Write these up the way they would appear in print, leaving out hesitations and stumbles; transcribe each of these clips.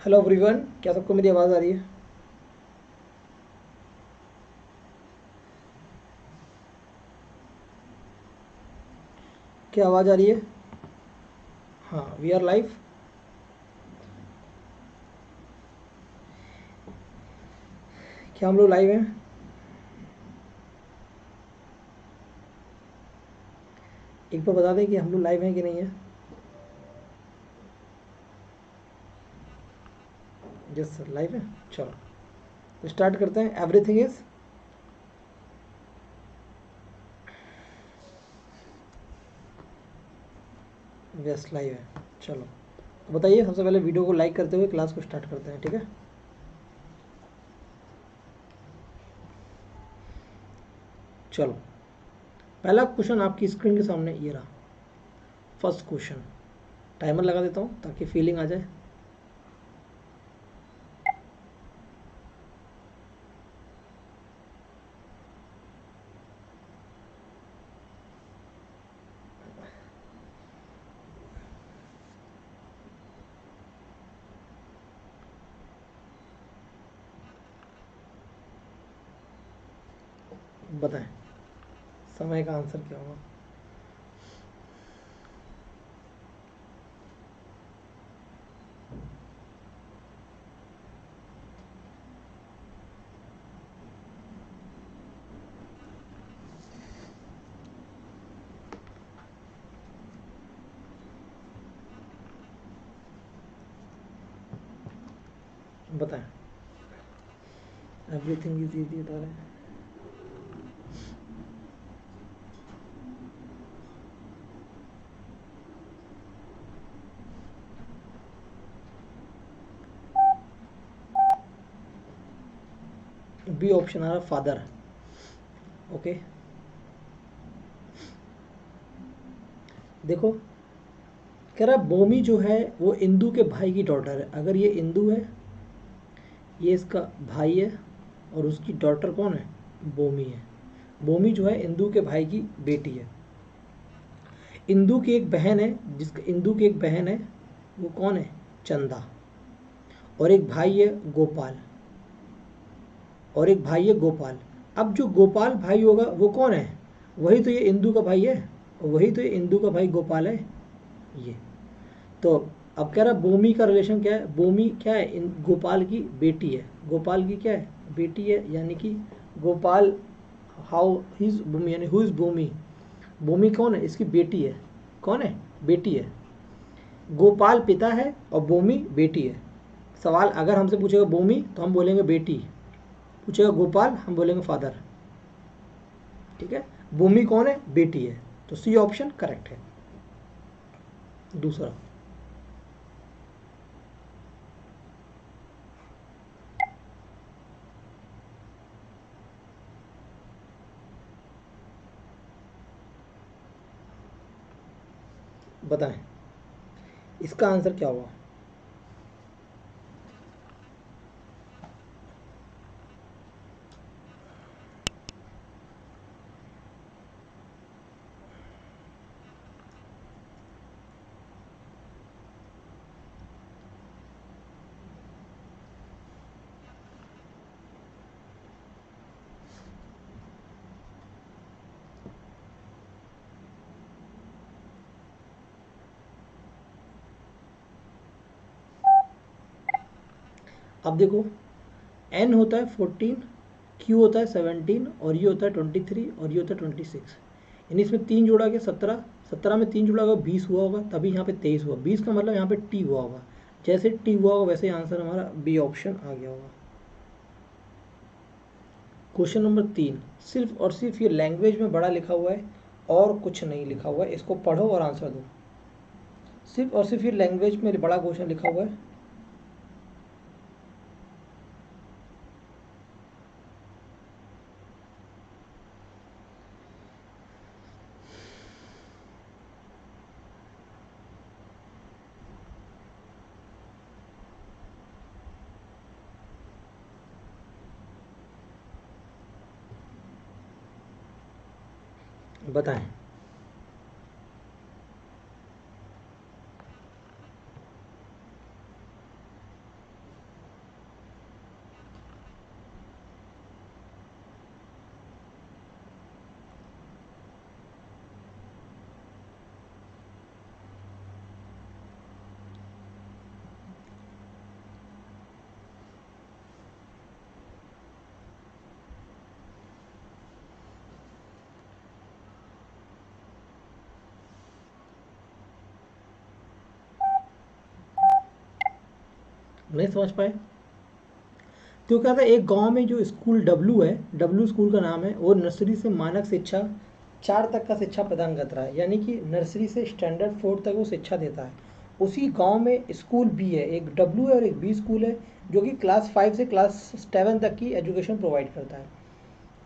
Hello everyone, क्या सबको मेरी आवाज़ आ रही है? क्या आवाज़ आ रही है? हाँ, वी आर लाइव। क्या हम लोग लाइव हैं? एक बार बता दें कि हम लोग लाइव हैं कि नहीं है। यस सर, लाइव है। चलो तो स्टार्ट करते हैं। एवरीथिंग इज यस, लाइव है। चलो तो बताइए, सबसे पहले वीडियो को लाइक करते हुए क्लास को स्टार्ट करते हैं, ठीक है? चलो, पहला क्वेश्चन आपकी स्क्रीन के सामने ये रहा। फर्स्ट क्वेश्चन, टाइमर लगा देता हूँ ताकि फीलिंग आ जाए। बताएं समय का आंसर क्या होगा। बताएं। एवरीथिंग इज इजी बता रहे हैं। बी ऑप्शन आ रहा, फादर। ओके, देखो, कह रहा बोमी जो है वो इंदू के भाई की डॉटर है। अगर ये इंदू है, ये इसका भाई है, और उसकी डॉटर कौन है? बोमी है। बोमी जो है इंदू के भाई की बेटी है। इंदू की एक बहन है, जिसका इंदू की एक बहन है, वो कौन है? चंदा। और एक भाई है गोपाल। अब जो गोपाल भाई होगा वो कौन है? वही तो ये इंदू का भाई है, और वही तो ये इंदू का भाई गोपाल है। ये तो अब कह रहा बोमी का रिलेशन क्या है? बोमी क्या है? गोपाल की बेटी है। गोपाल की क्या है? बेटी है, यानी कि गोपाल, हाउ हिज भूमि, यानी हु इज भूमि। भूमि कौन है? इसकी बेटी है। कौन है? बेटी है। गोपाल पिता है और भूमि बेटी है। सवाल अगर हमसे पूछेगा भूमि तो हम बोलेंगे बेटी, पूछेगा गोपाल हम बोलेंगे फादर। ठीक है, भूमि कौन है? बेटी है। तो सी ऑप्शन करेक्ट है। दूसरा, बताएं इसका आंसर क्या होगा। अब देखो, एन होता है 14, क्यू होता है 17, और ये होता है 23, और ये होता है 26। यानी इसमें तीन जोड़ा गया 17, 17 में तीन जोड़ा होगा 20 हुआ होगा, तभी यहाँ पे 23 हुआ। 20 का मतलब यहाँ पे टी हुआ होगा। जैसे टी हुआ होगा वैसे आंसर हमारा बी ऑप्शन आ गया होगा। क्वेश्चन नंबर 3, सिर्फ और सिर्फ ये लैंग्वेज में बड़ा लिखा हुआ है और कुछ नहीं लिखा हुआ है। इसको पढ़ो और आंसर दो। सिर्फ और सिर्फ ये लैंग्वेज में बड़ा क्वेश्चन लिखा हुआ है। बताएं। नहीं समझ पाए? तो क्या था, एक गांव में जो स्कूल डब्लू है, डब्लू स्कूल का नाम है, वो नर्सरी से मानक शिक्षा 4 तक का शिक्षा प्रदान करता है, यानी कि नर्सरी से स्टैंडर्ड 4 तक वो शिक्षा देता है। उसी गांव में स्कूल बी है, एक डब्लू है और एक बी स्कूल है, जो कि क्लास 5 से क्लास 7 तक की एजुकेशन प्रोवाइड करता है।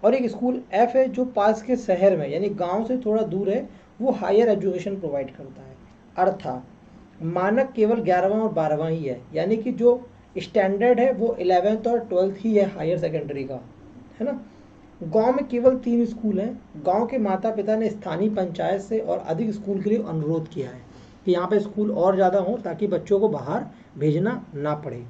और एक स्कूल एफ है जो पास के शहर में यानी गांव से थोड़ा दूर है, वो हायर एजुकेशन प्रोवाइड करता है। अर्थात मानक केवल 11वां और 12वां ही है, यानी कि जो स्टैंडर्ड है वो 11th और 12th ही है हायर सेकेंडरी का, है ना। गांव में केवल 3 स्कूल हैं। गांव के माता पिता ने स्थानीय पंचायत से और अधिक स्कूल के लिए अनुरोध किया है कि यहाँ पे स्कूल और ज़्यादा हो ताकि बच्चों को बाहर भेजना ना पड़े।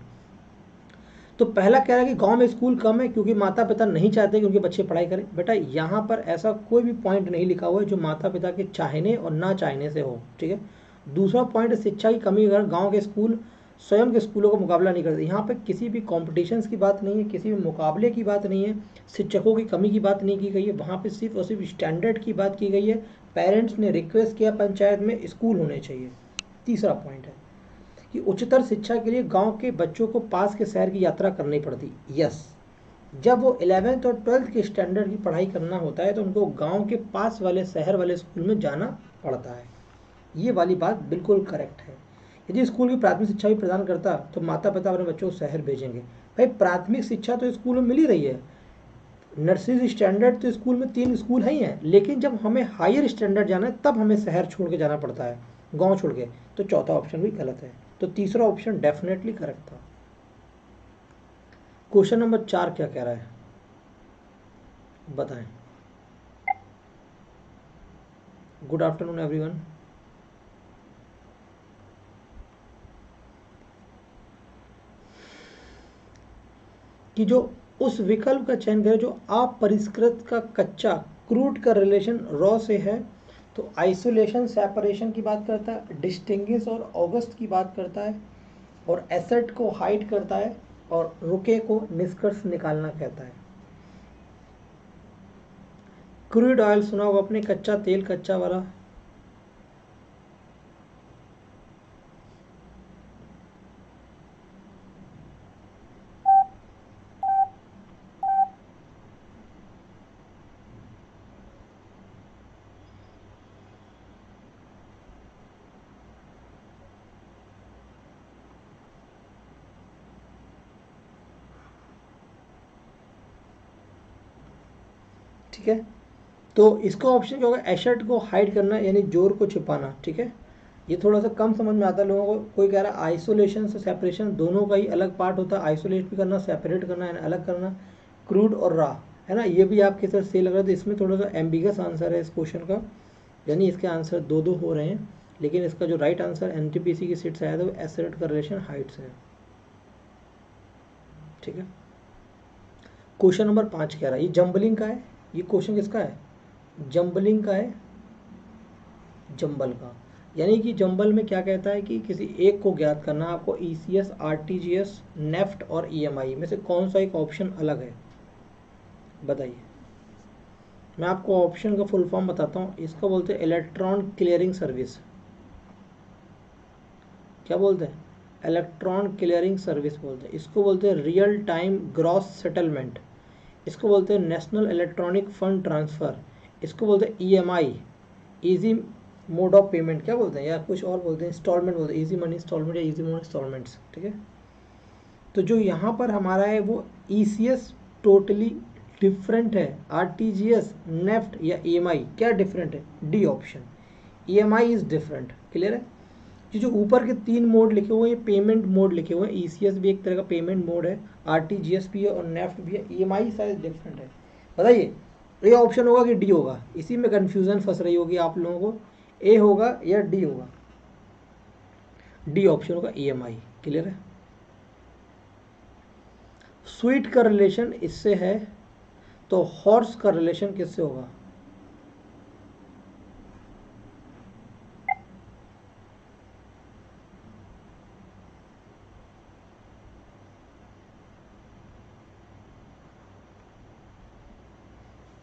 तो पहला कह रहा है कि गांव में स्कूल कम है क्योंकि माता पिता नहीं चाहते कि उनके बच्चे पढ़ाई करें। बेटा यहाँ पर ऐसा कोई भी पॉइंट नहीं लिखा हुआ है जो माता पिता के चाहने और ना चाहने से हो, ठीक है। दूसरा पॉइंट, शिक्षा की कमी, अगर गांव के स्कूल स्वयं के स्कूलों का मुकाबला नहीं करते। यहाँ पर किसी भी कॉम्पिटिशन्स की बात नहीं है, किसी भी मुकाबले की बात नहीं है, शिक्षकों की कमी की बात नहीं की गई है, वहाँ पर सिर्फ और सिर्फ स्टैंडर्ड की बात की गई है। पेरेंट्स ने रिक्वेस्ट किया पंचायत में स्कूल होने चाहिए। तीसरा पॉइंट है कि उच्चतर शिक्षा के लिए गांव के बच्चों को पास के शहर की यात्रा करनी पड़ती। यस, जब वो 11th और 12th के स्टैंडर्ड की पढ़ाई करना होता है तो उनको गांव के पास वाले शहर वाले स्कूल में जाना पड़ता है। ये वाली बात बिल्कुल करेक्ट है। यदि स्कूल की प्राथमिक शिक्षा भी प्रदान करता तो माता पिता अपने बच्चों को शहर भेजेंगे। भाई प्राथमिक शिक्षा तो स्कूल में मिल ही रही है, नर्सरी स्टैंडर्ड तो स्कूल में 3 स्कूल हैं, लेकिन जब हमें हायर स्टैंडर्ड जाना है तब हमें शहर छोड़ के जाना पड़ता है, गांव छोड़ के। तो चौथा ऑप्शन भी गलत है, तो तीसरा ऑप्शन डेफिनेटली करेक्ट था। क्वेश्चन नंबर 4 क्या कह रहा है बताएं। Good afternoon everyone. कि जो उस विकल्प का चयन करें जो अपरिष्कृत का कच्चा, क्रूड का रिलेशन रॉ से है, तो आइसोलेशन सेपरेशन की बात करता है, डिस्टिंग्विश और ऑगस्ट की बात करता है, और एसेट को हाइड करता है, और रुके को निष्कर्ष निकालना कहता है। क्रूड ऑयल सुना होगा अपने, कच्चा तेल, कच्चा वाला। ठीक है, तो इसका ऑप्शन क्या होगा, एसेट को हाइड करना यानी जोर को छिपाना। ठीक है, ये थोड़ा सा कम समझ में आता है लोगों को। कोई कह रहा है आइसोलेशन से सेपरेशन दोनों का ही अलग पार्ट होता है, आइसोलेट भी करना, सेपरेट करना यानी अलग करना, क्रूड और रॉ, है ना। ये भी आपके साथ सही लग रहा है। तो इसमें थोड़ा सा एम्बिगस आंसर है इस क्वेश्चन का, यानी इसके आंसर दो दो हो रहे हैं, लेकिन इसका जो राइट आंसर एनटीपीसी की सीट से आया था वो एसेट का रिलेशन हाइट से है। ठीक है, क्वेश्चन नंबर 5 कह रहा है, ये जम्बलिंग का है। ये क्वेश्चन किसका है, जम्बलिंग का है, जंबल का। यानी कि जंबल में क्या कहता है कि किसी एक को ज्ञात करना आपको, ईसीएस, आरटीजीएस, नेफ्ट और ईएमआई में से कौन सा एक ऑप्शन अलग है, बताइए। मैं आपको ऑप्शन का फुल फॉर्म बताता हूँ। इसको बोलते हैं इलेक्ट्रॉन क्लियरिंग सर्विस। क्या बोलते हैं, इलेक्ट्रॉन क्लियरिंग सर्विस बोलते हैं। इसको बोलते हैं रियल टाइम ग्रॉस सेटलमेंट। इसको बोलते हैं नेशनल इलेक्ट्रॉनिक फंड ट्रांसफ़र। इसको बोलते हैं EMI, easy mode of payment. क्या बोलते हैं, या कुछ और बोलते हैं, इंस्टॉलमेंट बोलते हैं, इजी मनी इंस्टॉलमेंट या इजी मोड इंस्टॉलमेंट्स। ठीक है, तो जो यहाँ पर हमारा है वो ईसीएस टोटली डिफरेंट है, आरटीजीएस, नेफ्ट या ईएमआई क्या डिफरेंट है, D option, EMI is different. Clear है, ये जो ऊपर के 3 मोड लिखे हुए हैं ये पेमेंट मोड लिखे हुए हैं। ईसीएस भी एक तरह का पेमेंट मोड है, आरटीजीएस भी है और नेफ्ट भी है, ईएमआई शायद डिफरेंट है। बताइए ये ऑप्शन होगा कि डी होगा, इसी में कंफ्यूजन फंस रही होगी आप लोगों को, ए होगा या डी होगा। डी ऑप्शन होगा ईएमआई। क्लियर है, स्वीट का रिलेशन इससे है, तो हॉर्स का रिलेशन किससे होगा,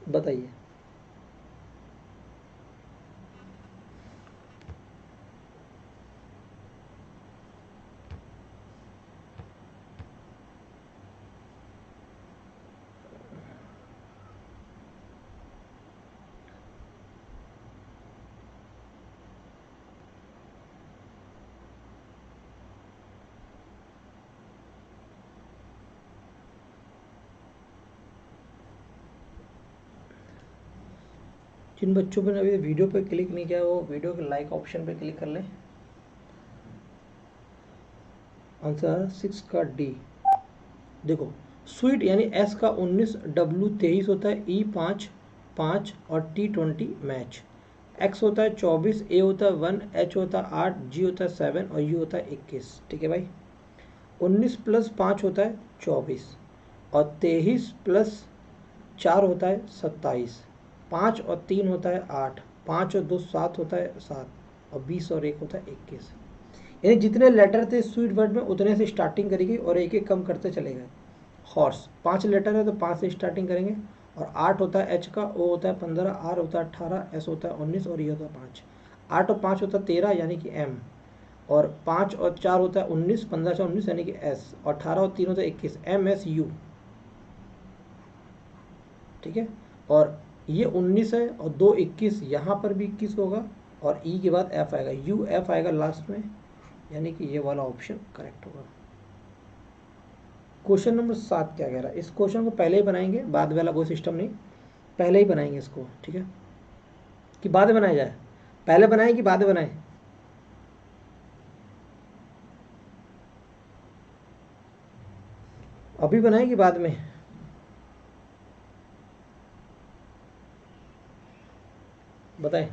बताइए। जिन बच्चों ने अभी वीडियो पे क्लिक नहीं किया वो वीडियो के लाइक ऑप्शन पे क्लिक कर लें। आंसर 6 का डी। देखो स्वीट यानी एस का 19, डब्ल्यू 23 होता है, ई 5 5 और टी 20 मैच। एक्स होता है 24, ए होता है 1, एच होता है 8, जी होता है 7 और यू होता है 21। ठीक है भाई। 19 प्लस 5 होता है 24 और 23 प्लस 4 होता है 27, 5 और 3 होता है 8, 5 और 2 7 होता है 7 और 20 और 1 होता है 21। यानी जितने लेटर थे स्वीट वर्ड में उतने से स्टार्टिंग करेगी और एक एक कम करते चले गए। हॉर्स 5 लेटर है तो 5 से स्टार्टिंग करेंगे और 8 होता है एच का, ओ होता है 15, आर होता है 18, एस होता है 19 और ये होता है 5। 8 और 5 होता है 13 यानी कि एम, और 5 और 4 होता है 19, 15 से 19 यानी कि एस, और 18 और 3 होता है 21, एम एस यू। ठीक है। और ये 19 है और 2 21, यहाँ पर भी 21 होगा और ई के बाद एफ आएगा, यू एफ आएगा लास्ट में, यानी कि ये वाला ऑप्शन करेक्ट होगा। क्वेश्चन नंबर 7 क्या कह रहा है? इस क्वेश्चन को पहले ही बनाएंगे, बाद वाला कोई सिस्टम नहीं, पहले ही बनाएंगे इसको। ठीक है, कि बाद में बनाया जाए? पहले बनाए कि बाद में बनाए? अभी बनाए कि बाद में? बताएं।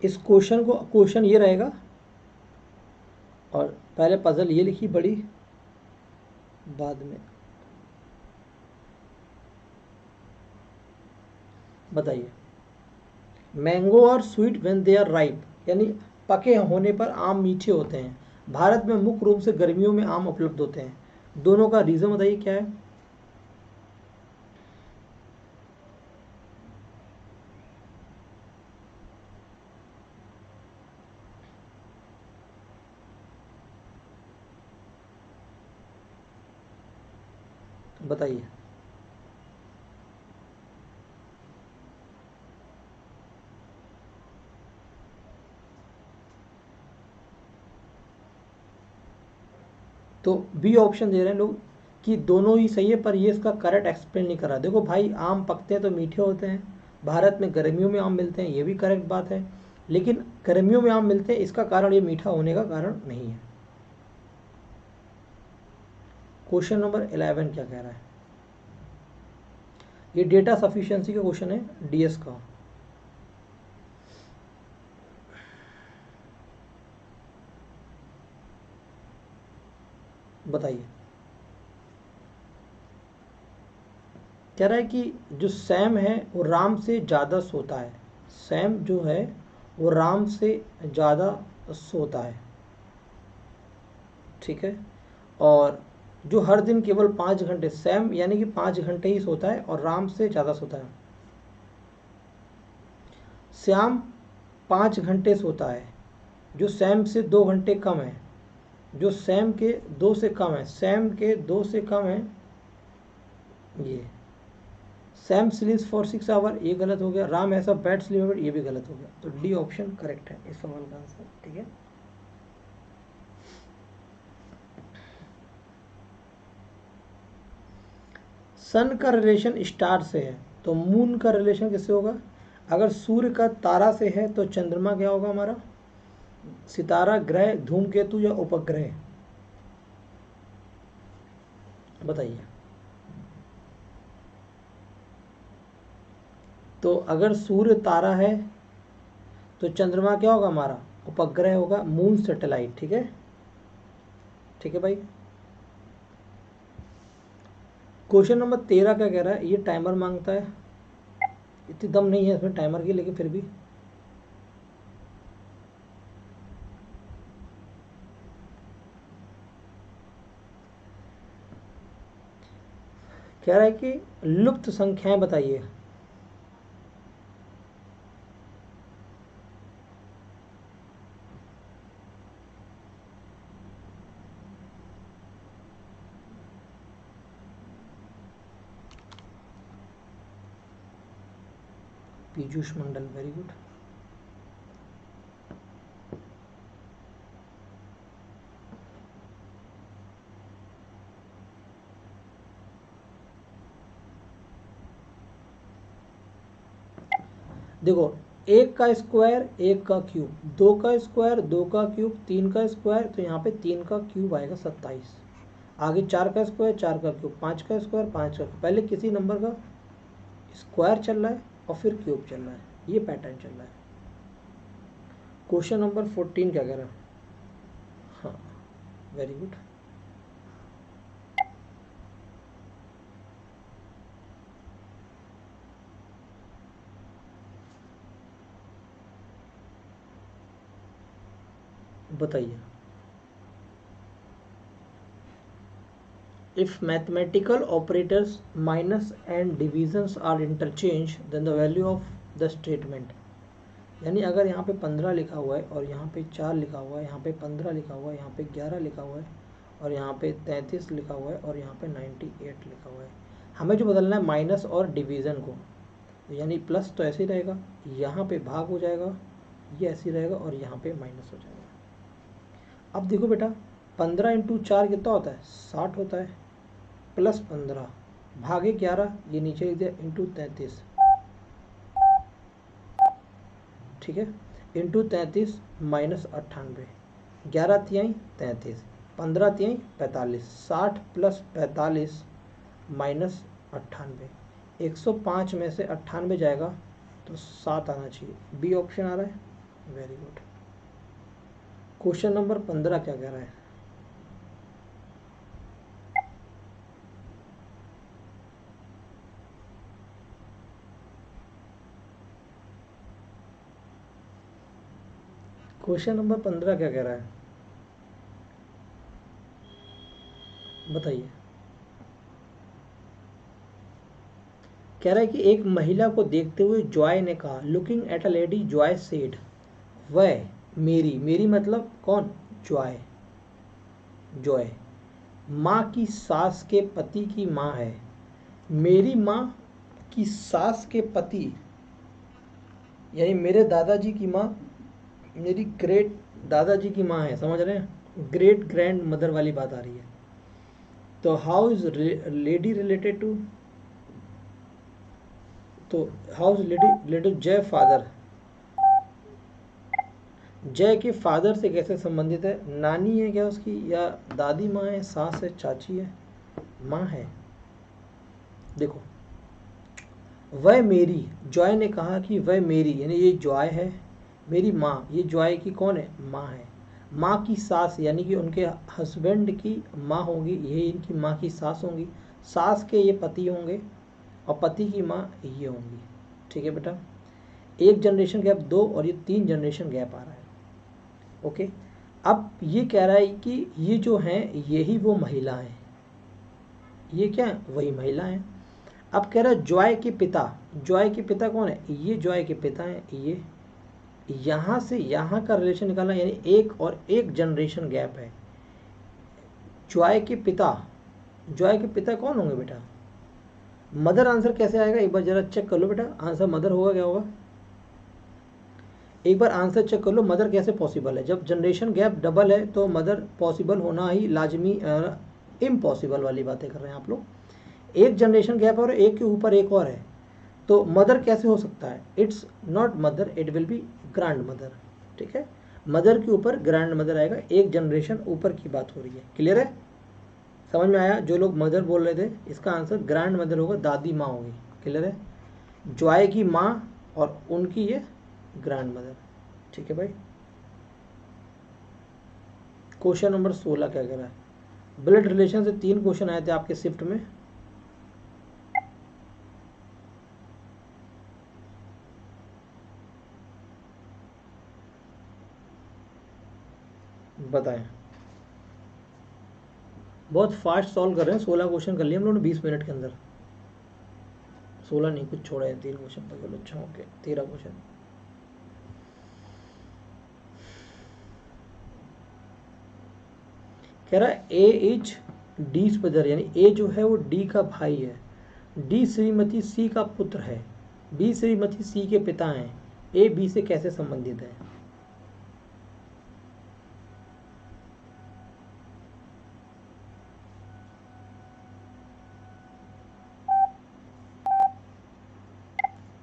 इस क्वेश्चन को, क्वेश्चन ये रहेगा और पहले पजल ये लिखी बड़ी, बाद में बताइए। मैंगो और sweet when they are ripe, यानी पके होने पर आम मीठे होते हैं। भारत में मुख्य रूप से गर्मियों में आम उपलब्ध होते हैं। दोनों का रीज़न बताइए क्या है? बताइए। तो बी ऑप्शन दे रहे हैं लोग कि दोनों ही सही है, पर ये इसका करेक्ट एक्सप्लेन नहीं कर रहा। देखो भाई, आम पकते हैं तो मीठे होते हैं, भारत में गर्मियों में आम मिलते हैं, ये भी करेक्ट बात है, लेकिन गर्मियों में आम मिलते हैं इसका कारण ये मीठा होने का कारण नहीं है। क्वेश्चन नंबर 11 क्या कह रहा है? ये डेटा सफिशिएंसी का क्वेश्चन है, डीएस का। बताइए। कह रहा है कि जो सैम है वो राम से ज़्यादा सोता है। सैम जो है वो राम से ज़्यादा सोता है। ठीक है। और जो हर दिन केवल 5 घंटे, सैम यानी कि 5 घंटे ही सोता है और राम से ज़्यादा सोता है। श्याम 5 घंटे सोता है, जो सैम से 2 घंटे कम है। जो सैम के 2 से कम है, सैम के 2 से कम है ये। सैम स्लीप्स फॉर 6 आवर, ये गलत हो गया। राम ऐसा बैड स्लीपर, ये भी गलत हो गया। तो डी ऑप्शन करेक्ट है इस सवाल का आंसर। ठीक है। सन का रिलेशन स्टार से है तो मून का रिलेशन किससे होगा? अगर सूर्य का तारा से है तो चंद्रमा क्या होगा हमारा? सितारा, ग्रह, धूमकेतु या उपग्रह? बताइए। तो अगर सूर्य तारा है तो चंद्रमा क्या होगा हमारा? उपग्रह होगा, मून सैटेलाइट। ठीक है। ठीक है भाई। क्वेश्चन नंबर 13 क्या कह रहा है? ये टाइमर मांगता है, इतनी दम नहीं है इसमें टाइमर की, लेकिन फिर भी कह रहा है कि लुप्त संख्याएं बताइए। पीयूष मंडल, वेरी गुड। देखो, एक का स्क्वायर एक का क्यूब, दो का स्क्वायर दो का क्यूब, तीन का स्क्वायर, तो यहाँ पे तीन का क्यूब आएगा 27। आगे चार का स्क्वायर चार का क्यूब, पाँच का स्क्वायर पाँच का क्यूब। पहले किसी नंबर का स्क्वायर चल रहा है और फिर क्यूब चल रहा है, ये पैटर्न चल रहा है। क्वेश्चन नंबर 14 क्या कह रहा है? हाँ, वेरी गुड। बताइए। If mathematical operators minus and divisions are interchanged, then the value of the statement, यानी अगर यहाँ पे 15 लिखा हुआ है और यहाँ पे 4 लिखा हुआ है, यहाँ पे 15 लिखा हुआ है, यहाँ पे 11 लिखा हुआ है और यहाँ पे 33 लिखा हुआ है और यहाँ पे 98 लिखा हुआ है, हमें जो बदलना है माइनस और डिवीज़न को, यानी प्लस तो ऐसे ही रहेगा, यहाँ पे भाग हो जाएगा, ये ऐसे ही रहेगा और यहाँ पे माइनस हो जाएगा। अब देखो बेटा, 15 इंटू 4 कितना होता है? 60 होता है, प्लस 15 भागे 11, ये नीचे लिख दिया, इंटू 33, ठीक है, इंटू 33 माइनस 98, 11 तिहाई 33, 15 तिहाई 45, 60 प्लस 45 माइनस 98, 105 में से 98 जाएगा तो 7 आना चाहिए, बी ऑप्शन आ रहा है, वेरी गुड। क्वेश्चन नंबर 15 क्या कह रहा है? क्वेश्चन नंबर 15 क्या कह रहा है, बताइए। कह रहा है कि एक महिला को देखते हुए जॉय ने कहा, looking at a lady Joy said, वह मेरी, मेरी मतलब कौन? जॉय, जॉय माँ की सास के पति की माँ है। मेरी माँ की सास के पति यानी मेरे दादाजी की माँ मेरी ग्रेट दादाजी की माँ है, समझ रहे हैं? ग्रेट ग्रैंड मदर वाली बात आ रही है। तो how is lady related to, तो how is lady related Jay father, Jay के फादर से कैसे संबंधित है? नानी है क्या उसकी, या दादी माँ है, सास है, चाची है, माँ है? देखो, वह मेरी, जॉय ने कहा कि वह मेरी, यानी ये जॉय है, मेरी माँ, ये जॉय की कौन है? माँ है। माँ की सास यानी कि उनके हस्बैंड की माँ होगी, ये इनकी माँ की सास होंगी, सास के ये पति होंगे और पति की माँ ये होंगी, ठीक है बेटा। एक जनरेशन गैप 2 और ये 3 जनरेशन गैप आ रहा है, ओके। अब ये कह रहा है कि ये जो हैं यही वो महिला हैं, ये क्या है? वही महिला हैं। अब कह रहा है जॉय के पिता, जॉय के पिता कौन है? ये जॉय के पिता हैं, ये यहाँ से यहाँ का रिलेशन निकालना, यानी एक और एक जनरेशन गैप है। जॉय के पिता, जॉय के पिता कौन होंगे बेटा? मदर आंसर कैसे आएगा? एक बार जरा चेक कर लो बेटा, आंसर मदर होगा क्या होगा? एक बार आंसर चेक कर लो, मदर कैसे पॉसिबल है? जब जनरेशन गैप डबल है तो मदर पॉसिबल होना ही लाजमी, इम्पॉसिबल वाली बातें कर रहे हैं आप लोग। एक जनरेशन गैप और एक के ऊपर एक और है, तो मदर कैसे हो सकता है? It's not mother, it will be grand mother, ठीक है। मदर के ऊपर ग्रैंड मदर आएगा, एक जनरेशन ऊपर की बात हो रही है, क्लियर है? समझ में आया? जो लोग मदर बोल रहे थे इसका आंसर ग्रैंड मदर होगा, दादी माँ होगी, क्लियर है? जॉय की माँ और उनकी ये ग्रैंड मदर, ठीक है भाई। क्वेश्चन नंबर 16 क्या कह रहा है? ब्लड रिलेशन से 3 क्वेश्चन आए थे आपके शिफ्ट में, बताएं। बहुत फास्ट सॉल्व कर रहे हैं, 16 क्वेश्चन कर लिए हम लोगों ने 20 मिनट के अंदर। 16 नहीं, कुछ छोड़ा है, 3 क्वेश्चन तक। अच्छा ओके, 13 क्वेश्चन। कह रहा है ए इज डी ब्रदर, यानी ए जो है वो डी का भाई है, डी श्रीमती सी का पुत्र है, बी श्रीमती सी के पिता हैं, ए बी से कैसे संबंधित है?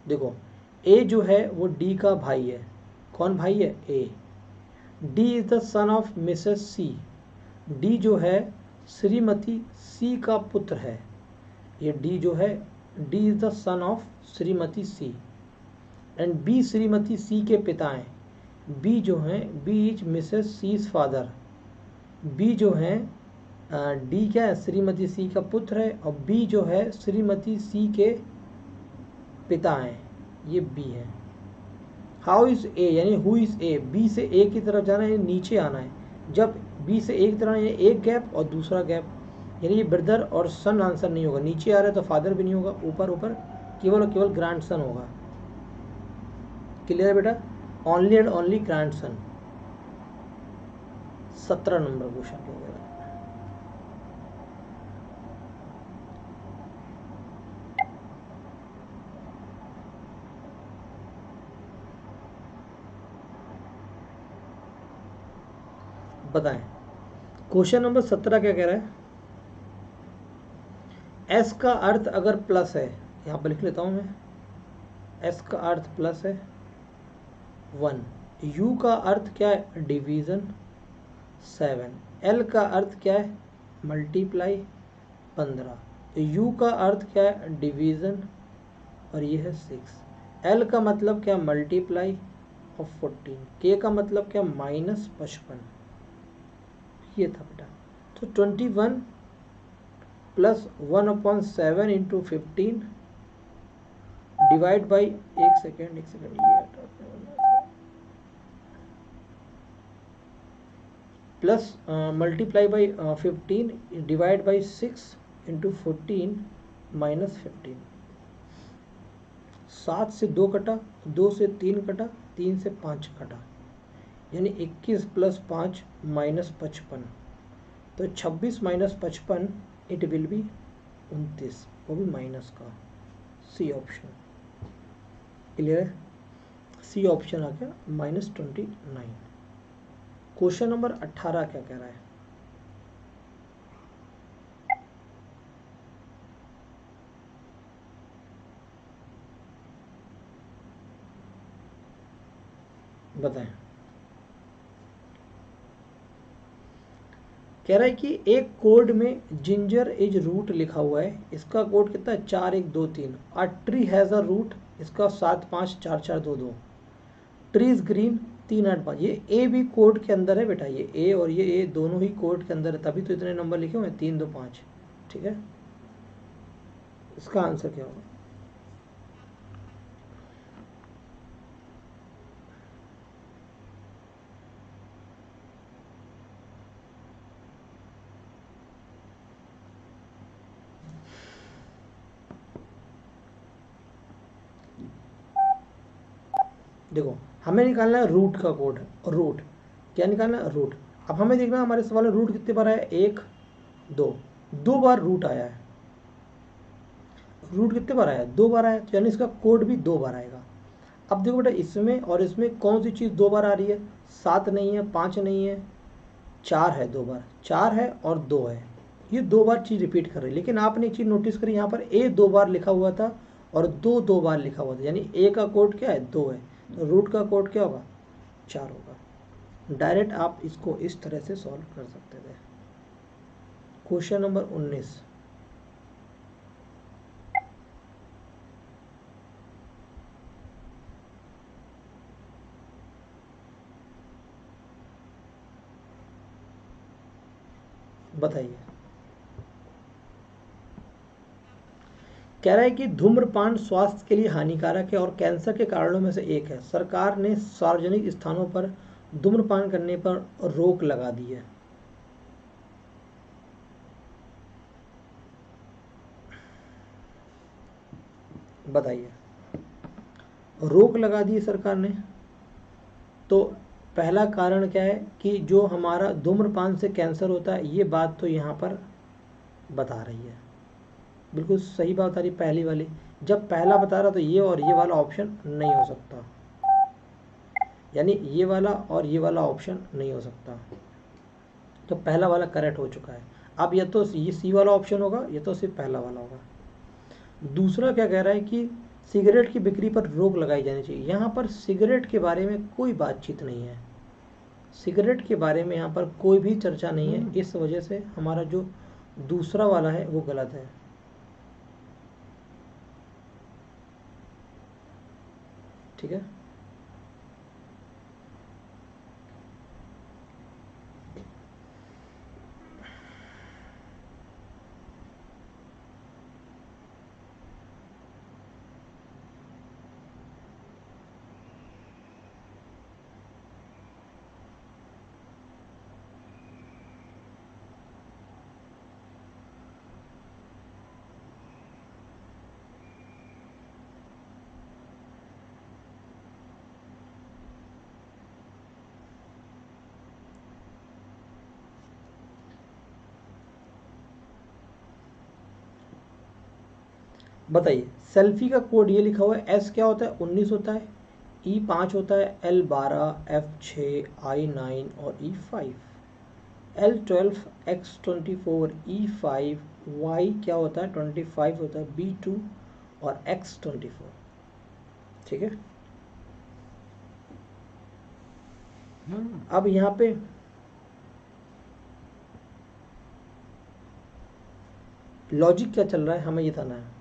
देखो, ए जो है वो डी का भाई है। कौन भाई है? A. D is the son of Mrs C. D जो है श्रीमती सी का पुत्र है। ये डी जो है, D is the son of Shrimati C. And B Shrimati C के पिता हैं। बी जो हैं, B is Mrs C's father. B जो है, डी क्या है? श्रीमती सी का पुत्र है, और बी जो है श्रीमती सी के पिता हैं। ये बी है। हाउ इज ए, यानी हु इज ए। बी से ए की तरफ जाना है, नीचे आना है। जब बी से ए की तरफ आना है, एक गैप और दूसरा गैप, यानी ये ब्रदर और सन आंसर नहीं होगा। नीचे आ रहा है तो फादर भी नहीं होगा, ऊपर ऊपर केवल और केवल ग्रैंड सन होगा। क्लियर है बेटा? Only and only grand son. 17 number question हो गया। बताएं क्वेश्चन नंबर 17 क्या कह रहा है? एस का अर्थ अगर प्लस है, यहां पर लिख लेता हूं मैं, एस का अर्थ प्लस है 1, यू का अर्थ क्या है? डिवीजन 7, एल का अर्थ क्या है? मल्टीप्लाई 15, यू का अर्थ क्या है? डिवीजन, और ये है 6, एल का मतलब क्या? मल्टीप्लाई और 14, के का मतलब क्या? -55। ये था बेटा। तो 21 प्लस 1/7 इंटू 15 डिवाइड बाई, एक सेकेंड ये plus multiply by 15 divide by 6 into 14 -15। 7 से 2 कटा, 2 से 3 कटा, 3 से 5 कटा, यानी 21 प्लस 5 -55। तो 26 - 55 इट विल बी 29, वो भी माइनस का। सी ऑप्शन क्लियर है? सी ऑप्शन आ गया -29। क्वेश्चन नंबर 18 क्या कह रहा है? बताएं। कह रहा है कि एक कोड में जिंजर इज रूट लिखा हुआ है, इसका कोड कितना है? 4123। A tree has a root, इसका 754422। Tree is green 385। ये ए भी कोड के अंदर है बेटा, ये ए और ये ए दोनों ही कोड के अंदर है, तभी तो इतने नंबर लिखे हुए हैं 325। ठीक है, इसका आंसर क्या होगा? देखो, हमें निकालना है रूट का कोड। रूट क्या निकालना है? रूट। अब हमें देखना है हमारे सवाल में रूट कितने बार आया? 1 2, 2 बार रूट आया है। रूट कितने बार आया? 2 बार आया, यानी इसका कोड भी 2 बार आएगा। अब देखो बेटा, इसमें और इसमें कौन सी चीज़ 2 बार आ रही है? 7 नहीं है, 5 नहीं है, 4 है। 2 बार 4 है और 2 है, ये 2 बार चीज़ रिपीट कर रही है। लेकिन आपने एक चीज़ नोटिस करी, यहाँ पर ए 2 बार लिखा हुआ था और 2 बार लिखा हुआ था, यानी ए का कोड क्या है? 2 है। तो रूट का कोड क्या होगा? 4 होगा। डायरेक्ट आप इसको इस तरह से सॉल्व कर सकते थे। क्वेश्चन नंबर 19 बताइए। कह रहा है कि धूम्रपान स्वास्थ्य के लिए हानिकारक है और कैंसर के कारणों में से एक है। सरकार ने सार्वजनिक स्थानों पर धूम्रपान करने पर रोक लगा दी है। बताइए। रोक लगा दी है सरकार ने, तो पहला कारण क्या है कि जो हमारा धूम्रपान से कैंसर होता है, ये बात तो यहाँ पर बता रही है। बिल्कुल सही बात बता रही पहली वाली। जब पहला बता रहा तो ये और ये वाला ऑप्शन नहीं हो सकता, यानी ये वाला और ये वाला ऑप्शन नहीं हो सकता। तो पहला वाला करेक्ट हो चुका है। अब या तो ये सी वाला ऑप्शन होगा या तो सिर्फ पहला वाला होगा। दूसरा क्या कह रहा है कि सिगरेट की बिक्री पर रोक लगाई जानी चाहिए। यहाँ पर सिगरेट के बारे में कोई बातचीत नहीं है, सिगरेट के बारे में यहाँ पर कोई भी चर्चा नहीं है, इस वजह से हमारा जो दूसरा वाला है वो गलत है। ठीक है, बताइए सेल्फी का कोड ये लिखा हुआ है, एस क्या होता है 19 होता है, ई 5 होता है, एल 12, एफ 6, आई 9 और ई 5, एल 12, एक्स 24, ई 5, वाई क्या होता है 25 होता है, बी 2 और एक्स 24। ठीक है, अब यहाँ पे लॉजिक क्या चल रहा है हमें ये बताना है।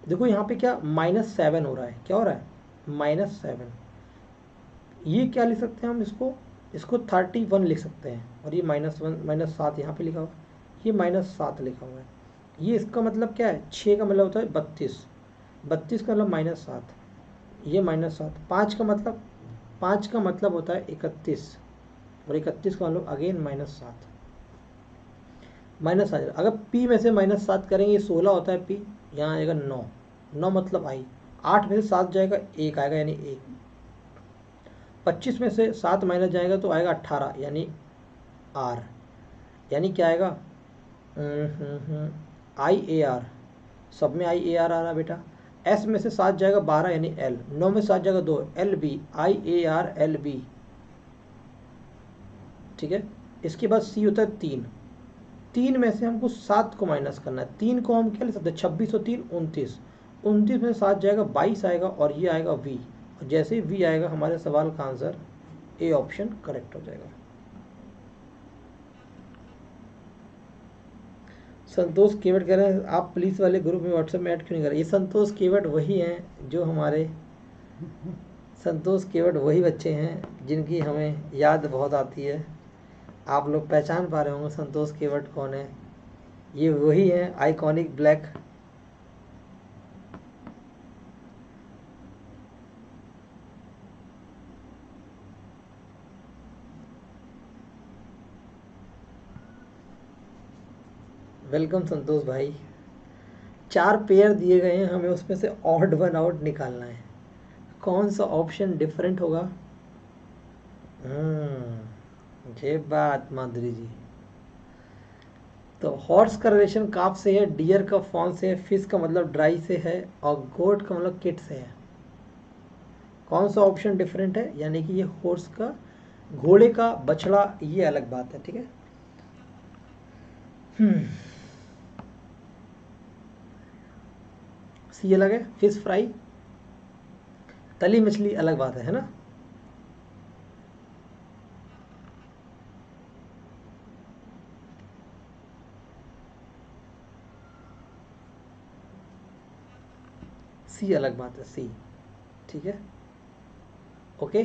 देखो यहाँ पे क्या -7 हो रहा है, क्या हो रहा है -7, ये क्या लिख सकते हैं हम इसको, इसको 31 लिख सकते हैं, और ये -1 -7 यहाँ पे लिखा हुआ है, ये -7 लिखा हुआ है, ये इसका मतलब क्या है 6 का मतलब होता है 32, 32 का मतलब -7, ये -7, 5 का मतलब होता है 31, और 31 का मतलब अगेन -7, -7। अगर पी में से -7 करेंगे 16 होता है पी, यहाँ आएगा 9, 9 मतलब आई, 8 में से 7 जाएगा 1 आएगा यानी 1, 25 में से 7 माइनस जाएगा तो आएगा 18 यानी आर, यानी क्या आएगा आई ए आर, सब में आई ए आर आ रहा बेटा। एस में से 7 जाएगा 12 यानी एल, 9 में 7 जाएगा 2 L B, I A R L B. ठीक है, इसके बाद सी होता है 3, 3 में से हमको 7 को माइनस करना है, 3 को हम क्या ले सकते हैं 26 और 3 29, 29 में 7 जाएगा 22 आएगा, और ये आएगा वी, और जैसे ही वी आएगा हमारे सवाल का आंसर ए ऑप्शन करेक्ट हो जाएगा। संतोष केवट कह रहे हैं आप पुलिस वाले ग्रुप में व्हाट्सएप में ऐड क्यों नहीं कर रहे। ये संतोष केवट वही हैं जो हमारे संतोष केवट वही बच्चे हैं जिनकी हमें याद बहुत आती है। आप लोग पहचान पा रहे होंगे संतोष केवट कौन है, ये वही हैं आइकॉनिक ब्लैक। वेलकम संतोष भाई। 4 पेयर दिए गए हैं, हमें उसमें से ऑड वन आउट निकालना है, कौन सा ऑप्शन डिफरेंट होगा। ये बात माधुरी जी, तो हॉर्स का रिलेशन काफ से है, डियर का फॉन से है, फिश का मतलब ड्राई से है, और गोट का मतलब किट से है। कौन सा ऑप्शन डिफरेंट है, यानी कि ये हॉर्स का, घोड़े का, बछड़ा, ये अलग बात है। ठीक है, सी अलग है, फिश फ्राई, तली मछली अलग बात है ना। सी अलग बात है, सी। ठीक है, ओके।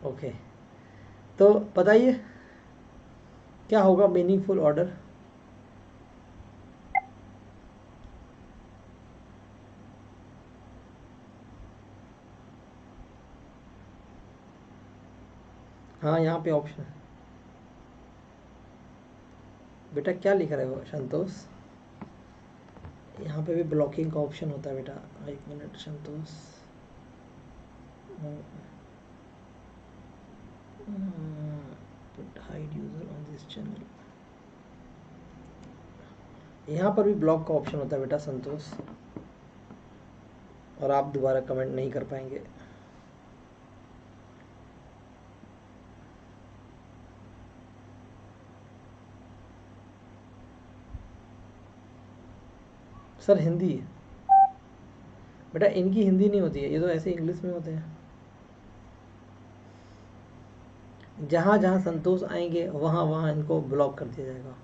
ओके, तो बताइए क्या होगा मीनिंगफुल ऑर्डर। हाँ यहाँ पे ऑप्शन है बेटा, क्या लिख रहे हो संतोष, यहाँ पे भी ब्लॉकिंग का ऑप्शन होता है बेटा। एक minute Santosh, put hide user on this channel, यहाँ पर भी ब्लॉक का ऑप्शन होता है बेटा संतोष, और आप दोबारा कमेंट नहीं कर पाएंगे। सर हिंदी बेटा, इनकी हिंदी नहीं होती है, ये तो ऐसे इंग्लिश में होते हैं। जहाँ जहाँ संतोष आएंगे वहाँ वहाँ इनको ब्लॉक कर दिया जाएगा।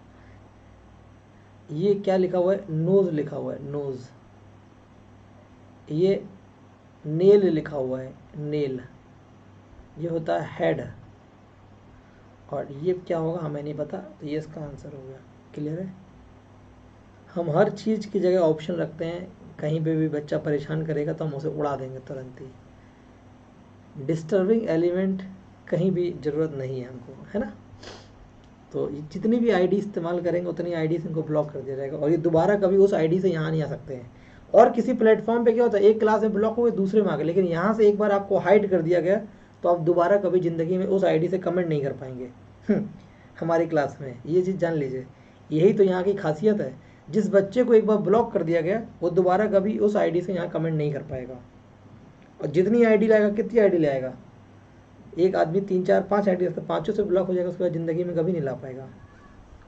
ये क्या लिखा हुआ है, नोज लिखा हुआ है, नोज। ये नेल लिखा हुआ है, नेल। ये होता है हेड, और ये क्या होगा हमें नहीं पता, तो ये इसका आंसर हो गया। क्लियर है। हम हर चीज़ की जगह ऑप्शन रखते हैं, कहीं पे भी बच्चा परेशान करेगा तो हम उसे उड़ा देंगे तुरंत ही। डिस्टर्बिंग एलिमेंट कहीं भी ज़रूरत नहीं है हमको, है ना। तो जितनी भी आईडी इस्तेमाल करेंगे उतनी आईडी से इनको ब्लॉक कर दिया जाएगा, और ये दोबारा कभी उस आईडी से यहाँ नहीं आ सकते हैं। और किसी प्लेटफॉर्म पे क्या होता है, एक क्लास में ब्लॉक हो गए दूसरे में आ गए, लेकिन यहाँ से एक बार आपको हाइड कर दिया गया तो आप दोबारा कभी ज़िंदगी में उस आईडी से कमेंट नहीं कर पाएंगे। हमारी क्लास में ये चीज़ जान लीजिए, यही तो यहाँ की खासियत है। जिस बच्चे को एक बार ब्लॉक कर दिया गया वो दोबारा कभी उस आईडी से यहाँ कमेंट नहीं कर पाएगा। और जितनी आईडी लाएगा, कितनी आईडी लाएगा, एक आदमी 3 4 5 आईडी रखता है, पाँचों से ब्लॉक हो जाएगा, उसके बाद ज़िंदगी में कभी नहीं ला पाएगा।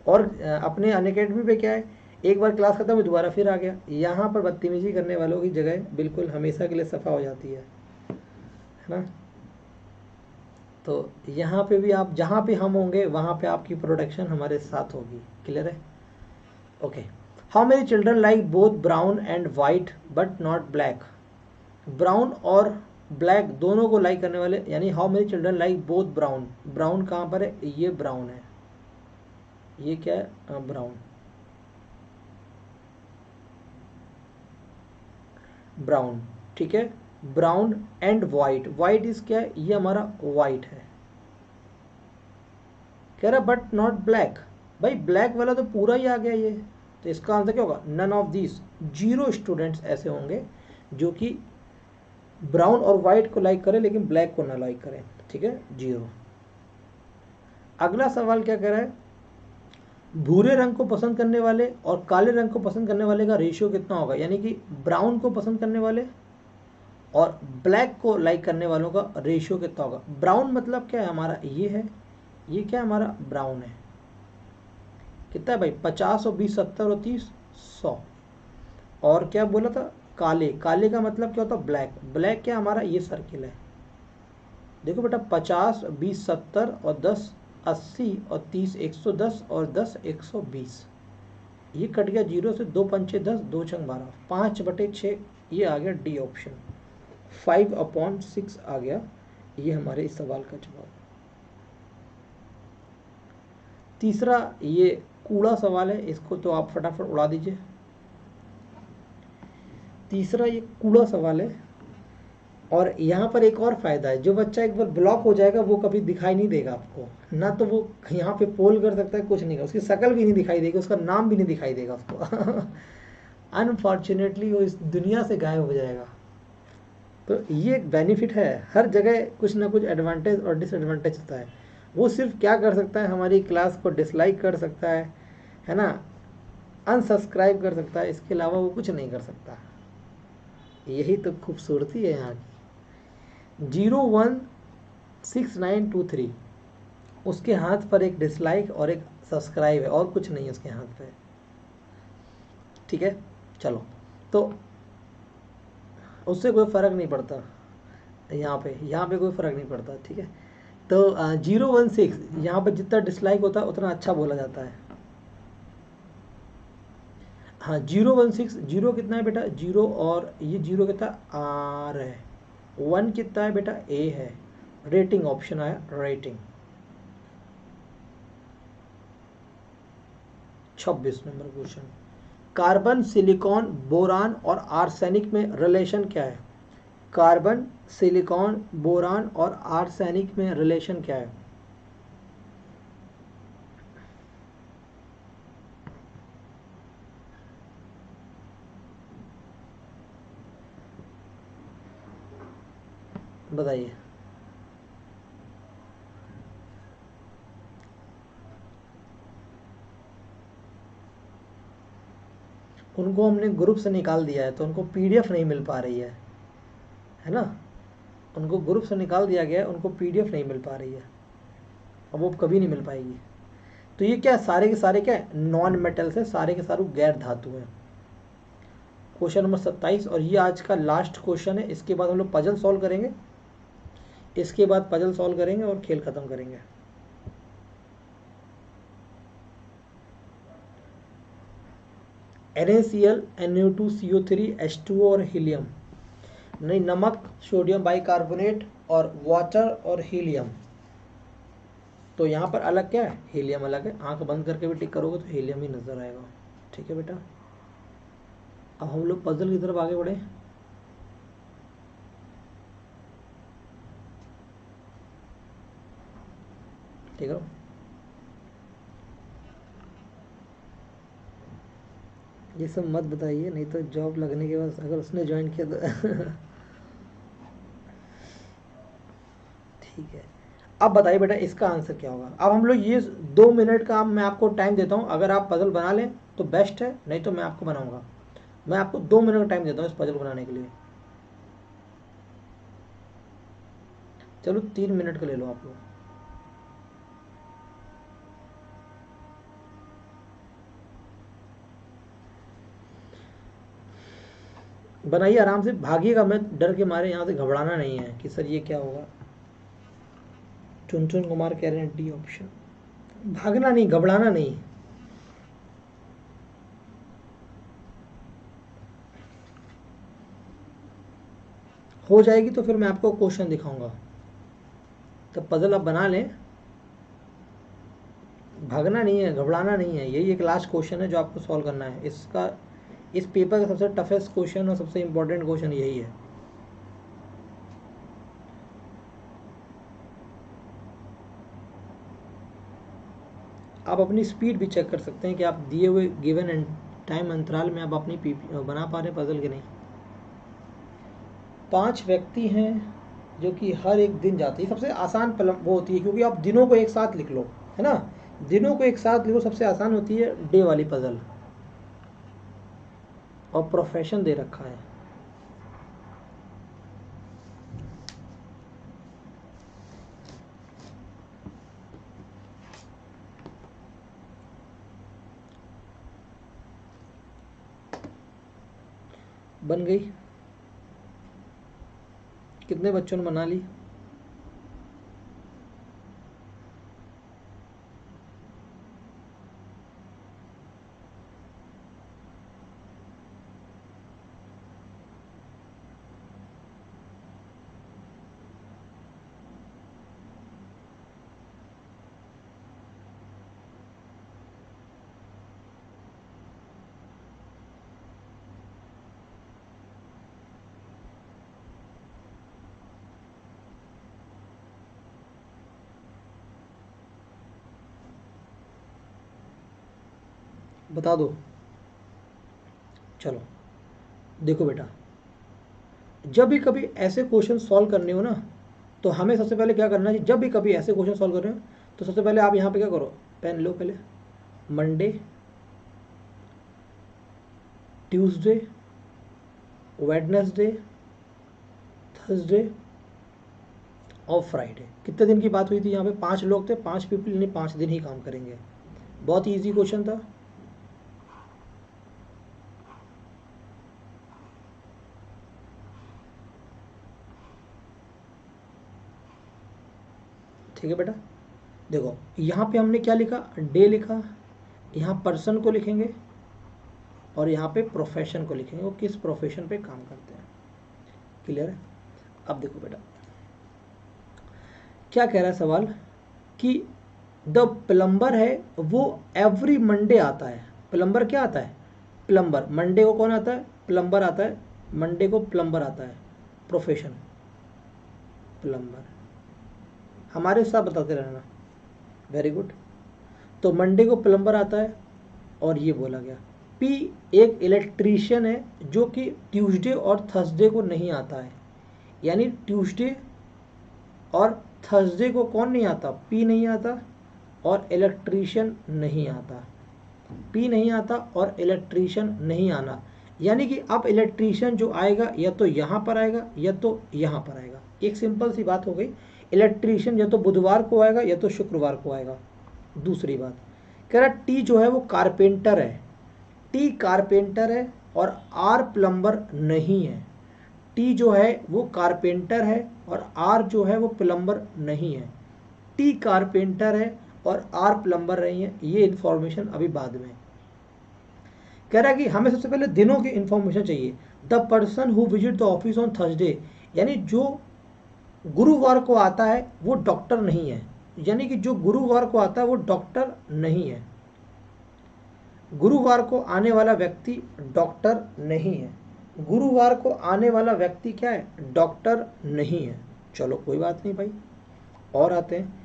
और अपने अनअकैडमी पे क्या है, एक बार क्लास खत्म हुई दोबारा फिर आ गया। यहाँ पर बदतमीजी करने वालों की जगह बिल्कुल हमेशा के लिए सफ़ा हो जाती है ना। तो यहाँ पे भी आप जहाँ पे हम होंगे वहाँ पे आपकी प्रोटेक्शन हमारे साथ होगी। क्लियर है। Okay. How many children like both brown and white but not black. Brown और ब्लैक दोनों को लाइक करने वाले, यानी how many children like both brown. Brown कहाँ पर है, ये ब्राउन है, ये क्या है, ब्राउन, ब्राउन। ठीक है। Brown and white, white is क्या है, ये हमारा वाइट है। कह रहा बट नॉट ब्लैक, भाई ब्लैक वाला तो पूरा ही आ गया ये, तो इसका आंसर क्या होगा, नन ऑफ दिस। 0 स्टूडेंट्स ऐसे होंगे जो कि ब्राउन और वाइट को लाइक करें लेकिन ब्लैक को ना लाइक करें। ठीक है, 0। अगला सवाल क्या कह रहा है, भूरे रंग को पसंद करने वाले और काले रंग को पसंद करने वाले का रेशियो कितना होगा, यानी कि ब्राउन को पसंद करने वाले और ब्लैक को लाइक करने वालों का रेशियो कितना होगा। ब्राउन मतलब क्या है हमारा, ये है, ये क्या है हमारा, ब्राउन है। कितना है भाई, 50 और 20 70 और 30 100। और क्या बोला था, काले, काले का मतलब क्या होता है, ब्लैक। ब्लैक क्या हमारा, ये सर्किल है। देखो बेटा, 50 20 70 और 10 80 और 30 110 और 10 120। ये कट गया 0 से, 2 पंचे 10, 2 छंग 12, 5/6। ये आ गया डी ऑप्शन, 5/6 आ गया। ये हमारे इस सवाल का जवाब। तीसरा ये कूड़ा सवाल है, इसको तो आप फटाफट उड़ा दीजिए। तीसरा ये कूड़ा सवाल है, और यहाँ पर एक और फ़ायदा है, जो बच्चा एक बार ब्लॉक हो जाएगा वो कभी दिखाई नहीं देगा आपको ना, तो वो यहाँ पे पोल कर सकता है, कुछ नहीं कर, उसकी शक्ल भी नहीं दिखाई देगी, उसका नाम भी नहीं दिखाई देगा उसको। अनफॉर्चुनेटली वो इस दुनिया से गायब हो जाएगा। तो ये एक बेनिफिट है, हर जगह कुछ ना कुछ एडवांटेज और डिसएडवांटेज होता है। वो सिर्फ क्या कर सकता है, हमारी क्लास को डिसलाइक कर सकता है ना, अनसब्सक्राइब कर सकता है, इसके अलावा वो कुछ नहीं कर सकता। यही तो खूबसूरती है यहाँ की। 016923 उसके हाथ पर एक डिसलाइक और एक सब्सक्राइब है, और कुछ नहीं है उसके हाथ पे। ठीक है, चलो, तो उससे कोई फ़र्क नहीं पड़ता, यहाँ पे कोई फ़र्क नहीं पड़ता। ठीक है, तो 016 यहाँ पर जितना डिसलाइक होता है उतना अच्छा बोला जाता है। हाँ, 016, 0 कितना है बेटा, 0, और ये 0 कितना, आर है। 1 कितना है बेटा, ए है। रेटिंग ऑप्शन आया, rating. 26 number question, carbon silicon boron और आर्सेनिक में रिलेशन क्या है। कार्बन सिलिकॉन बोरान और आर्सेनिक में रिलेशन क्या है। बताइए। उनको हमने ग्रुप से निकाल दिया है तो उनको पीडीएफ नहीं मिल पा रही है ना। उनको ग्रुप से निकाल दिया गया है, उनको पीडीएफ नहीं मिल पा रही है, अब वो कभी नहीं मिल पाएगी। तो ये क्या सारे के सारे क्या है, नॉन मेटल्स है, सारे के सारे गैर धातु हैं। क्वेश्चन नंबर 27 और ये आज का लास्ट क्वेश्चन है। इसके बाद हम लोग पजल सॉल्व करेंगे, इसके बाद पजल सॉल्व करेंगे और खेल खत्म करेंगे। NaCl, NO2, CO3, H2O और हीलियम, नहीं नमक, सोडियम बाइकार्बोनेट और वाटर और हीलियम। तो यहाँ पर अलग क्या है, हीलियम अलग है। आंख बंद करके भी टिक करोगे तो हीलियम ही नजर आएगा। ठीक है बेटा, अब हम लोग पजल की तरफ आगे बढ़े। ठीक है, ये सब मत बताइए, नहीं तो जॉब लगने के बाद अगर उसने ज्वाइन किया तो ठीक है। अब बताइए बेटा इसका आंसर क्या होगा। अब हम लोग ये 2 मिनट का मैं आपको टाइम देता हूँ, अगर आप पजल बना लें तो बेस्ट है, नहीं तो मैं आपको बनाऊंगा। मैं आपको 2 मिनट का टाइम देता हूँ इस पजल बनाने के लिए। चलो 3 मिनट का ले लो आप लोग। बनाइए आराम से, भागिएगा मैं डर के मारे, यहाँ से घबराना नहीं है कि सर ये क्या होगा। चुन कुमार कह रहे हैं डी ऑप्शन, भागना नहीं, घबराना नहीं। हो जाएगी तो फिर मैं आपको क्वेश्चन दिखाऊंगा, तब पजल आप बना लें। भागना नहीं है, घबराना नहीं है, यही एक लास्ट क्वेश्चन है जो आपको सॉल्व करना है। इसका इस पेपर का सबसे टफेस्ट क्वेश्चन और सबसे इम्पोर्टेंट क्वेश्चन यही है। आप अपनी स्पीड भी चेक कर सकते हैं कि आप दिए हुए गिवन टाइम अंतराल में आप अपनी बना पा रहे हैं पजल के नहीं। 5 व्यक्ति हैं जो कि हर एक दिन जाते हैं, सबसे आसान वो होती है क्योंकि आप दिनों को एक साथ लिख लो, है ना। दिनों को एक साथ लिखो, सबसे आसान होती है डे वाली पजल। और प्रोफेशन दे रखा है, बन गई। कितने बच्चों ने बना ली। बता दो। चलो देखो बेटा, जब भी कभी ऐसे क्वेश्चन सॉल्व करने हो ना, तो हमें सबसे पहले क्या करना है, जब भी कभी ऐसे क्वेश्चन सॉल्व कर रहे हो तो सबसे पहले आप यहाँ पे क्या करो, पेन लो पहले। मंडे, ट्यूसडे, वेडनेसडे, थर्सडे और फ्राइडे। कितने दिन की बात हुई थी यहाँ पे, 5 लोग थे, 5 पीपल, यानी 5 दिन ही काम करेंगे। बहुत ईजी क्वेश्चन था। ठीक है बेटा, देखो यहाँ पे हमने क्या लिखा, डे लिखा, यहाँ पर्सन को लिखेंगे और यहाँ पे प्रोफेशन को लिखेंगे, वो किस प्रोफेशन पे काम करते हैं। क्लियर है। अब देखो बेटा क्या कह रहा है सवाल, कि द प्लम्बर है वो एवरी मंडे आता है। प्लम्बर क्या आता है, प्लम्बर। मंडे को कौन आता है, प्लम्बर आता है। मंडे को प्लम्बर आता है, प्रोफेशन प्लम्बर। हमारे साथ बताते रहना। Very good. तो मंडे को प्लम्बर आता है और ये बोला गया। पी एक इलेक्ट्रीशियन है जो कि ट्यूसडे और थर्सडे को नहीं आता है, यानी ट्यूसडे और थर्सडे को कौन नहीं आता, पी नहीं आता और इलेक्ट्रीशियन नहीं आता। P नहीं आता और इलेक्ट्रीशियन नहीं आना, यानी कि अब इलेक्ट्रीशियन जो आएगा या तो यहाँ पर आएगा या तो यहाँ पर आएगा। एक सिंपल सी बात हो गई, इलेक्ट्रीशियन या तो बुधवार को आएगा या तो शुक्रवार को आएगा। दूसरी बात कह रहा टी जो है वो कारपेंटर है, टी कारपेंटर है और आर प्लम्बर नहीं है। टी जो है वो कारपेंटर है और आर जो है वो प्लम्बर नहीं है। टी कारपेंटर है और आर प्लम्बर नहीं है, ये इन्फॉर्मेशन अभी बाद में। कह रहा है कि हमें सबसे पहले दिनों की इन्फॉर्मेशन चाहिए। The person who visit the office on Thursday, यानी जो गुरुवार को आता है वो डॉक्टर नहीं है, यानी कि जो गुरुवार को आता है वो डॉक्टर नहीं है। गुरुवार को आने वाला व्यक्ति डॉक्टर नहीं है। गुरुवार को आने वाला व्यक्ति क्या है? डॉक्टर नहीं है। चलो कोई बात नहीं भाई, और आते हैं।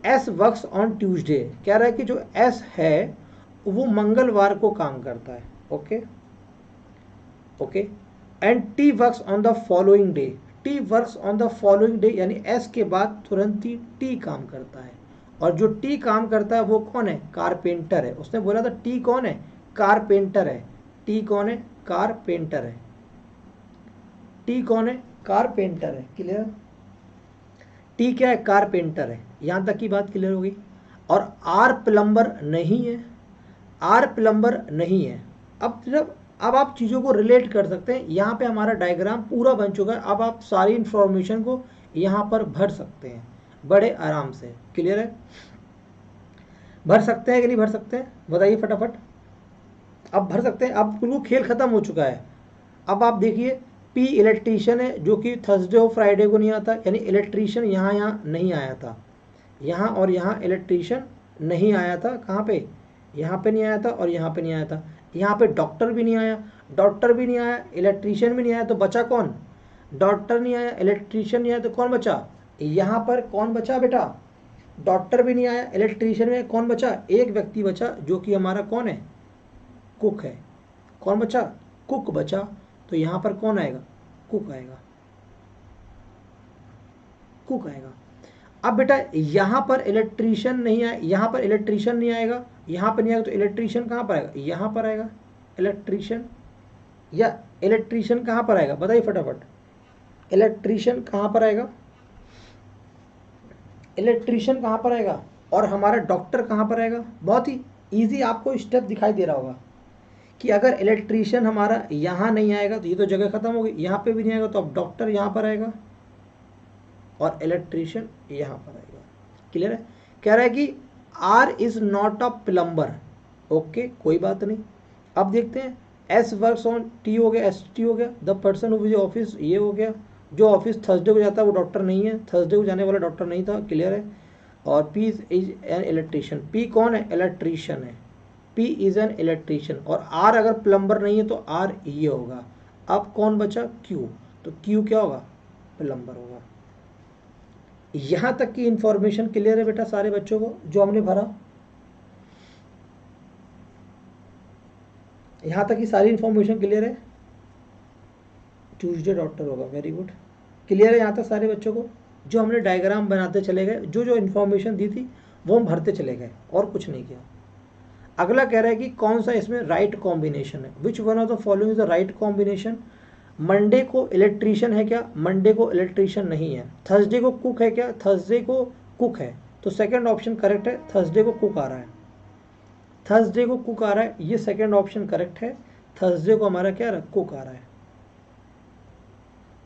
एस वर्क्स ऑन ट्यूसडे, कह रहा है कि जो एस है वो मंगलवार को काम करता है। Okay okay. And T works on the following day, T works on the following day, यानी एस के बाद तुरंत ही टी काम करता है। और जो टी काम करता है वो कौन है? कारपेंटर है। उसने बोला था टी कौन है? कारपेंटर है। टी कौन है? कारपेंटर है। टी कौन है? कारपेंटर है। क्लियर? टी क्या है? कारपेंटर है। यहां तक की बात क्लियर होगी। और आर प्लम्बर नहीं है, आर प्लम्बर नहीं है। अब आप चीज़ों को रिलेट कर सकते हैं। यहाँ पे हमारा डायग्राम पूरा बन चुका है। अब आप सारी इंफॉर्मेशन को यहाँ पर भर सकते हैं बड़े आराम से। क्लियर है? भर सकते हैं कि नहीं भर सकते हैं? बताइए फटाफट। अब भर सकते हैं। अब बिल्कुल खेल खत्म हो चुका है। अब आप देखिए, पी इलेक्ट्रीशियन है जो कि थर्सडे और फ्राइडे को नहीं आता, यानी इलेक्ट्रीशियन यहाँ नहीं आया था। यहाँ और यहाँ इलेक्ट्रीशियन नहीं आया था। कहाँ पे? यहाँ पे नहीं आया था और यहाँ पे नहीं आया था। यहाँ पे डॉक्टर भी नहीं आया, डॉक्टर भी नहीं आया, इलेक्ट्रीशियन भी नहीं आया, तो बचा कौन? डॉक्टर नहीं आया, इलेक्ट्रीशियन नहीं आया, तो कौन बचा? यहाँ पर कौन बचा बेटा? डॉक्टर भी नहीं आया, इलेक्ट्रीशियन में कौन बचा? एक व्यक्ति बचा जो कि हमारा कौन है? कुक है। कौन बचा? कुक बचा। तो यहाँ पर कौन आएगा? कुक आएगा। कुक आएगा। अब बेटा यहाँ पर इलेक्ट्रीशियन नहीं आया, यहाँ पर इलेक्ट्रीशियन नहीं आएगा, यहाँ पर नहीं आएगा, तो इलेक्ट्रीशियन कहाँ पर आएगा? यहाँ पर आएगा इलेक्ट्रीशियन। या इलेक्ट्रीशियन कहाँ पर आएगा? बताइए फटाफट। इलेक्ट्रीशियन कहाँ पर आएगा? इलेक्ट्रीशियन कहाँ पर आएगा? और हमारा डॉक्टर कहाँ पर आएगा? बहुत ही ईजी आपको स्टेप दिखाई दे रहा होगा कि अगर इलेक्ट्रीशियन हमारा यहाँ नहीं आएगा तो ये तो जगह खत्म हो गई। यहाँ पे भी नहीं आएगा तो अब डॉक्टर यहाँ पर आएगा और इलेक्ट्रीशियन यहाँ पर आएगा। क्लियर है? कह रहा है कि R is not a plumber. Okay, कोई बात नहीं। अब देखते हैं, एस वर्क्स ऑन टी हो गया, एस टी हो गया। The person who visit office, ये हो गया। जो ऑफिस थर्सडे को जाता है वो डॉक्टर नहीं है, थर्सडे को जाने वाला डॉक्टर नहीं था। क्लियर है? और P is an electrician. P कौन है? इलेक्ट्रीशियन है। P is an electrician. और आर अगर प्लम्बर नहीं है तो आर ये होगा। अब कौन बचा? क्यू। तो क्यू क्या होगा? प्लम्बर होगा। यहां तक की इंफॉर्मेशन क्लियर है बेटा सारे बच्चों को जो हमने भरा? यहां तक की सारी इंफॉर्मेशन क्लियर है? ट्यूसडे डॉक्टर होगा। Very good. क्लियर है यहां तक सारे बच्चों को? जो हमने डायग्राम बनाते चले गए, जो जो इंफॉर्मेशन दी थी वो हम भरते चले गए और कुछ नहीं किया। अगला कह रहा है कि कौन सा इसमें राइट कॉम्बिनेशन है? Which one of the following is the right combination? Monday को इलेक्ट्रीशियन है क्या? मंडे को इलेक्ट्रीशियन नहीं है। थर्सडे को कुक है क्या? थर्सडे को कुक है। तो सेकंड ऑप्शन करेक्ट है, थर्सडे को कुक आ रहा है। थर्सडे को कुक आ रहा है, ये सेकंड ऑप्शन करेक्ट है। थर्सडे को हमारा क्या आ रहा है? कुक आ रहा है।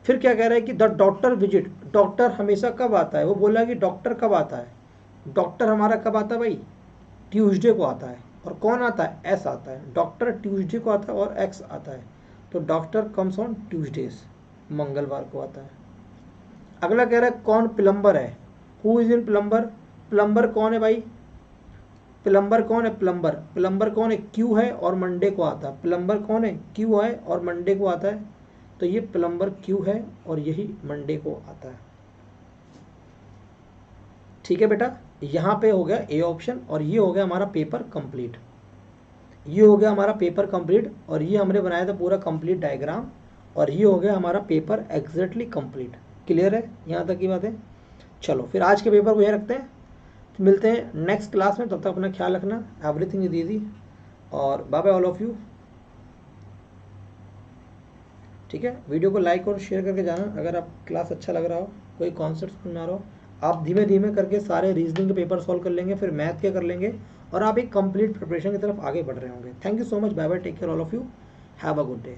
फिर क्या कह रहा है कि द डॉक्टर विजिट, डॉक्टर हमेशा कब आता है? वो बोला कि डॉक्टर कब आता है? डॉक्टर हमारा कब आता है भाई? ट्यूसडे को आता है। और कौन आता है? एस आता है। डॉक्टर ट्यूसडे को आता है और एक्स आता है। तो डॉक्टर कम्स ऑन ट्यूसडेज, मंगलवार को आता है। अगला कह रहा है कौन प्लम्बर है? Who is in plumber? Plumber कौन है भाई? प्लम्बर कौन है? प्लम्बर प्लम्बर कौन है? क्यू है और मंडे को आता है। प्लम्बर कौन है? क्यू है और मंडे को आता है। तो ये प्लम्बर क्यू है और यही मंडे को आता है। ठीक है बेटा, यहाँ पे हो गया ए ऑप्शन और ये हो गया हमारा पेपर कंप्लीट। ये हो गया हमारा पेपर कंप्लीट और ये हमने बनाया था पूरा कंप्लीट डायग्राम और ये हो गया हमारा पेपर एग्जैक्टली कंप्लीट। क्लियर है यहाँ तक की बातें? चलो फिर आज के पेपर को यही रखते हैं, तो मिलते हैं नेक्स्ट क्लास में। तब तक अपना ख्याल रखना। Everything is easy. और bye bye all of you. ठीक है, वीडियो को लाइक और शेयर करके जाना अगर आप क्लास अच्छा लग रहा हो, कोई कॉन्सेप्ट समझ में आ रहा हो। आप धीमे धीमे करके सारे रीजनिंग के पेपर सॉल्व कर लेंगे, फिर मैथ के कर लेंगे और आप एक कंप्लीट प्रिपरेशन की तरफ आगे बढ़ रहे होंगे। Thank you so much, bye bye, take care all of you, have a good day.